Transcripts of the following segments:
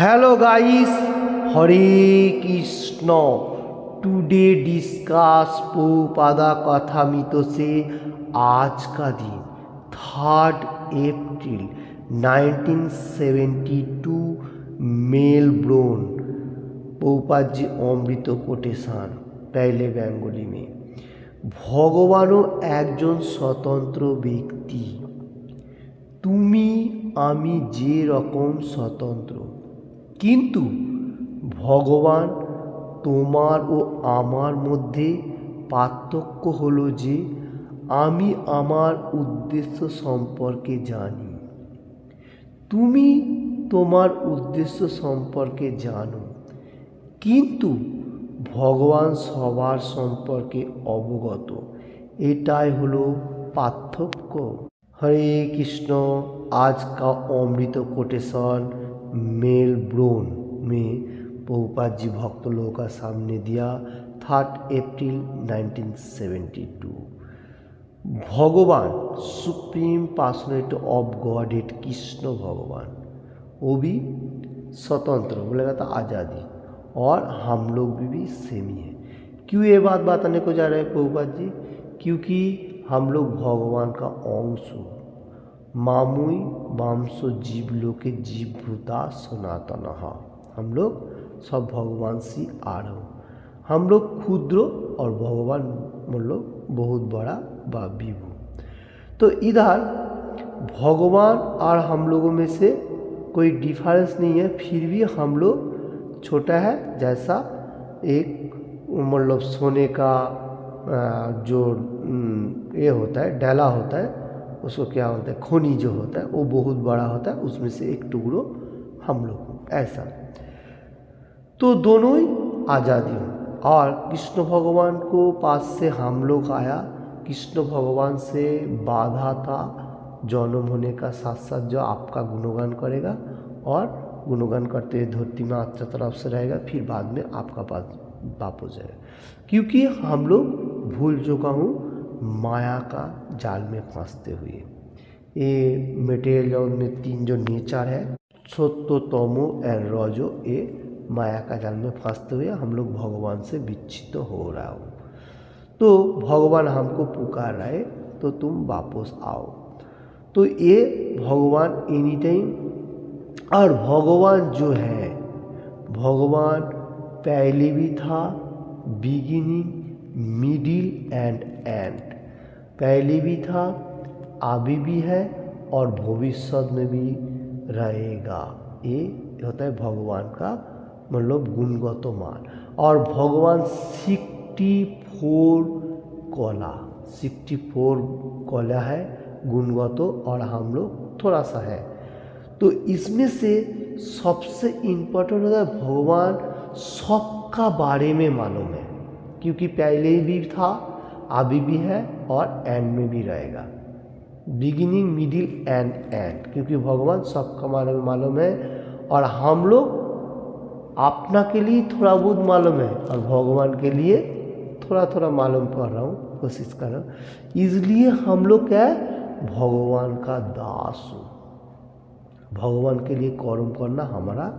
Hello guys, हरे Krishna. Today discuss Prabhupada कथामृत से आज का दिन 3 अप्रैल 1972 मेलबोर्न। प्रभुपाद जी अमृत कोटेशन पहले बेंगली में। भगवानও একজন स्वतंत्र ব্যক্তি। তুমি আমি যে রকম স্বতন্ত্র, কিন্তু ভগবান তোমার ও আমার মধ্যে পার্থক্য হলো যে আমি আমার উদ্দেশ্য সম্পর্কে জানি, তুমি তোমার উদ্দেশ্য সম্পর্কে জানো, কিন্তু ভগবান সবার সম্পর্কে অবগত। এটাই হলো পার্থক্য। हरे कृष्ण। आज का अमृत कोटेशन मेलबोर्न में प्रभुपाद जी भक्त लोगों का सामने दिया 3 अप्रैल 1972। भगवान supreme personality of godhead Krishna भगवान वो भी स्वतंत्र, बोलेगा तो आज़ादी, और हम लोग भी सेम ही है। क्यों ये बात बताने को जा रहे हैं प्रभुपाद जी? क्योंकि हम लोग भगवान का अंश हो। मामुई वांश जीव लोके जीवभूता सनातन। हम लोग सब भगवान से आ रहे हो। हम लोग क्षुद्र और भगवान मतलब बहुत बड़ा व विभु। तो इधर भगवान और हम लोगों में से कोई डिफरेंस नहीं है, फिर भी हम लोग छोटा है। जैसा एक मतलब सोने का जो ये होता है डाला होता है, उसको क्या होता है, खोनी जो होता है वो बहुत बड़ा होता है, उसमें से एक टुकड़ो हम लोग ऐसा। तो दोनों ही आज़ादी हो। और कृष्ण भगवान को पास से हम लोग आया। कृष्ण भगवान से बाधा था जन्म होने का, साथ साथ जो आपका गुणगान करेगा और गुणगान करते हुए धरती में अच्छा तरफ से रहेगा, फिर बाद में आपका पास वापस जाएगा। क्योंकि हम लोग भूल चुका हूँ माया का जाल में फंसते हुए। ये मटेरियल जगत में 3 जो नेचर है, सत्य तमो एंड रजो, ये माया का जाल में फंसते हुए हम लोग भगवान से विच्छिन्न हो रहा हो। तो भगवान हमको पुकार रहे तो तुम वापस आओ। तो ये भगवान एनी टाइम, और भगवान जो है भगवान पहले भी था, बिगिनिंग मिडिल एंड एंड, पहले भी था, अभी भी है और भविष्य में भी रहेगा। ये होता है भगवान का मतलब गुणगत मान। और भगवान 64 कला है गुणगत, और हम लोग थोड़ा सा है। तो इसमें से सबसे इम्पोर्टेंट होता है भगवान सबका बारे में मालूम है, क्योंकि पहले भी था, अभी भी है और एंड में भी रहेगा। बिगिनिंग मिडिल एंड एंड, क्योंकि भगवान सबका बारे में मालूम है। और हम लोग अपना के लिए थोड़ा बहुत मालूम है और भगवान के लिए थोड़ा थोड़ा मालूम कर रहा हूँ, कोशिश कर रहा हूँ। इसलिए हम लोग क्या है, भगवान का दास हो। भगवान के लिए कर्म करना हमारा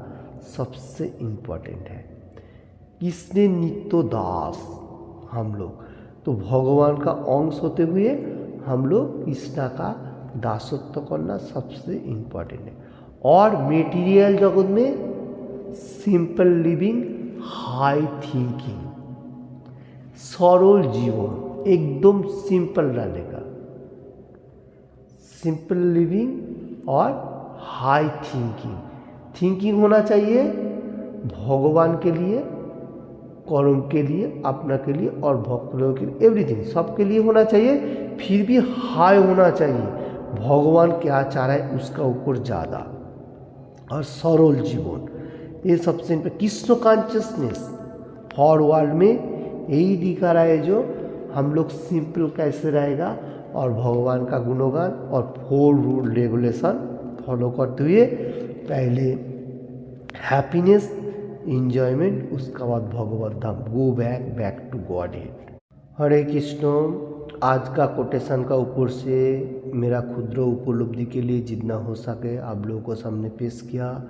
सबसे इम्पोर्टेंट है। किसने नित्य दास हम लोग, तो भगवान का अंश होते हुए हम लोग कृष्णा का दासत्व करना सबसे इम्पोर्टेंट है। और मेटीरियल जगत में सिंपल लिविंग, हाई थिंकिंग, सरल जीवन, एकदम सिंपल रहने का, सिंपल लिविंग और हाई थिंकिंग होना चाहिए भगवान के लिए, कर्म के लिए, अपना के लिए और भक्त लोगों के लिए, एवरीथिंग सबके लिए होना चाहिए। फिर भी हाई होना चाहिए, भगवान क्या चाह रहा है उसका ऊपर ज़्यादा, और सरल जीवन, ये सबसे कृष्ण कॉन्शियसनेस फॉर वर्ल्ड में यही दिखा रहा है। जो हम लोग सिंपल कैसे रहेगा और भगवान का गुणगान और 4 रूल रेगुलेशन फॉलो करते हुए, पहले हैप्पीनेस, इंजॉयमेंट, उसका बाद भगवत धाम, go back to godhead. Hare Krishna. आज का कोटेशन का ऊपर से मेरा क्षुद्र उपलब्धि के लिए जितना हो सके आप लोगों को सामने पेश किया।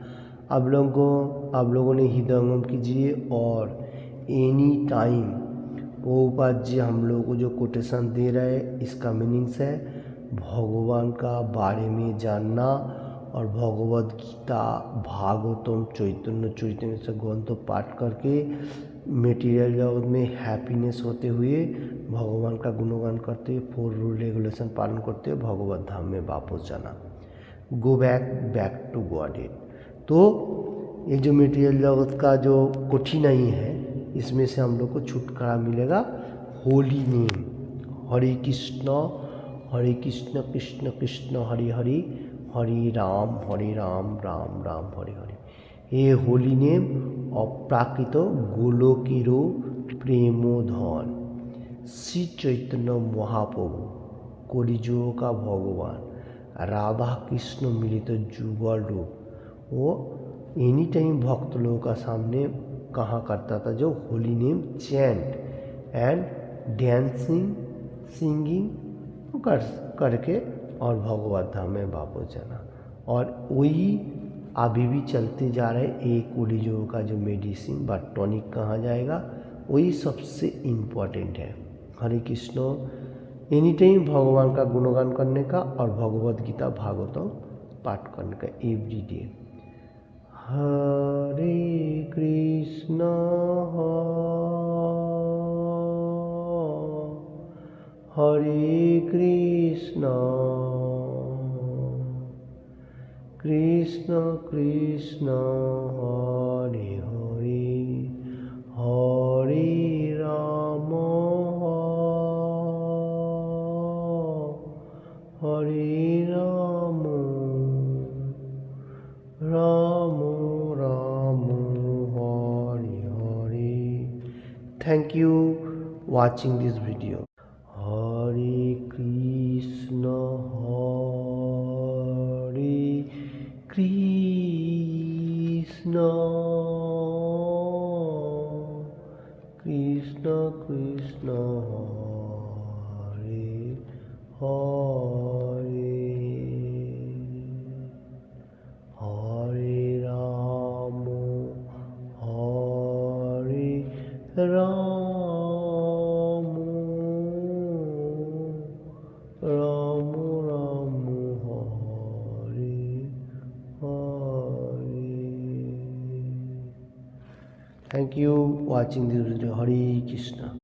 आप लोगों ने हृदयंगम कीजिए। और एनी टाइम प्रभुपाद जी हम लोगों को जो कोटेशन दे रहे हैं, इसका मीनिंग्स है भगवान का बारे में जानना और भगवद गीता, भागवतम, चैतन्य चैतन्य से ग्रंथ पाठ करके मटेरियल जगत में हैप्पीनेस होते हुए, भगवान का गुणगान करते हुए, 4 रूल रेगुलेशन पालन करते हुए भगवत धाम में वापस जाना, गो बैक टू गॉडेड। तो ये जो मटेरियल जगत का जो कठिनाई है, इसमें से हम लोग को छुटकारा मिलेगा होली नेम, हरे कृष्ण कृष्ण कृष्ण हरे हरे, हरे राम राम राम हरे हरे। ये होली नेम अप्राकृत गोलोकेरो प्रेमोधन श्री चैतन्य महाप्रभु, कलिजुग का भगवान, राधा कृष्ण मिलित जुगल रूप, वो एनी टाइम भक्त लोगों का सामने कहा करता था जो holy name chant and dancing singing करके और भगवत धाम में वापस जाना। और वही अभी भी चलते जा रहे एक कलिजुग का जो मेडिसिन व टॉनिक कहा जाएगा, वही सबसे इम्पोर्टेंट है। हरे कृष्ण एनी टाइम भगवान का गुणगान करने का और भगवद गीता भागवतम पाठ करने का everyday. Hare Krishna Hare Krishna Krishna Krishna Hare Hare, Hare Ram Hare Ram Ram Ram Hare Hare. Thank you watching this video. Hare Krishna Krishna Krishna Hare Hare, Hare Ram Ram Ram Hare Hare. Thank you watching this video. Hare Krishna.